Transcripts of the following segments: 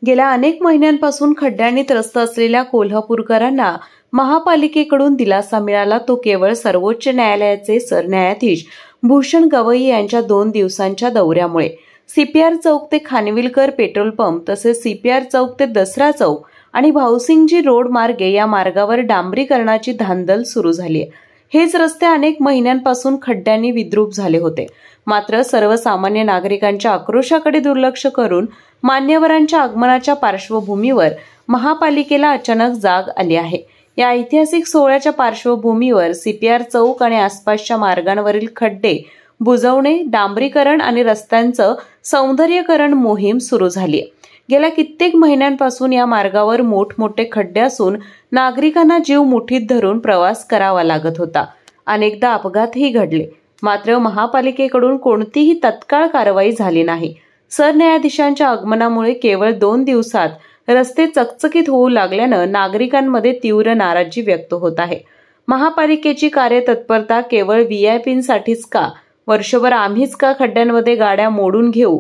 गेल्या अनेक महिन्यांपासून खड्ड्यांनी त्रस्त असलेल्या कोल्हापूरकरांना महापालिकेकडून दिलासा मिळाला तो केवळ सर्वोच्च न्यायालयाचे सरन्यायाधीश भूषण गवई यांच्या 2 दिवसांच्या दौऱ्यामुळे। सीपीआर चौक ते खानविलकर पेट्रोल पंप तसेच सीपीआर चौक ते दसरा चौक आणि भाऊसिंगजी रोड मार्गे या मार्गावर डांबरीकरणाची धांदल सुरू झाली आहे। हेच रस्ते अनेक महिन्यांपासून खड्ड्यांनी विद्रूप झाले होते। मात्र सर्वसामान्य नागरिकांच्या आक्रोशाकडे दुर्लक्ष करून मान्यवरांच्या आगमनाच्या पार्श्वभूमीवर महापालिकेला अचानक जाग आली आहे। या ऐतिहासिक सोहळ्याच्या पार्श्वभूमीवर सीपीआर चौक आणि आसपासच्या मार्गांवरील खड्डे बुजवणे, डांबरीकरण आणि रस्त्यांचं सौंदर्यीकरण मोहीम सुरू झाली आहे। गेल्या कित्येक महिन्यांपासून या मार्गावर मोठमोठे खड्डे असून नागरिकांना जीव मुठीत धरून प्रवास करावा लागत होता। अनेकदा अपघातही घडले, मात्र महापालिकेकडून कोणतीही तत्काळ कारवाई झाली नाही। सरन्यायाधीशांच्या आगमनामुळे केवळ 2 दिवसात रस्ते चकचकीत होऊ लागल्यानं नागरिकांमध्ये तीव्र नाराजी व्यक्त होत आहे। महापालिकेची कार्यतत्परता केवळ व्हीआयपींसाठीच का? वर्षभर आम्हीच का खड्ड्यांमध्ये गाड्या मोडून घेऊ?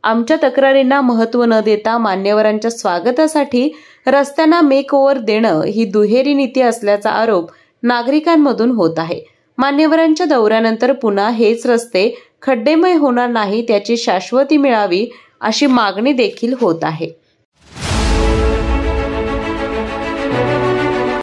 आमच्या तक्रारींना महत्त्व न देता मान्यवरांच्या स्वागतासाठी रस्त्यांना मेकओव्हर देणं ही दुहेरी नीती असल्याचा आरोप नागरिकांमधून होत आहे। मान्यवरांच्या दौऱ्यानंतर पुन्हा हेच रस्ते खड्डेमय होणार नाही, त्याची शाश्वती मिळावी अशी मागणी देखील होत आहे।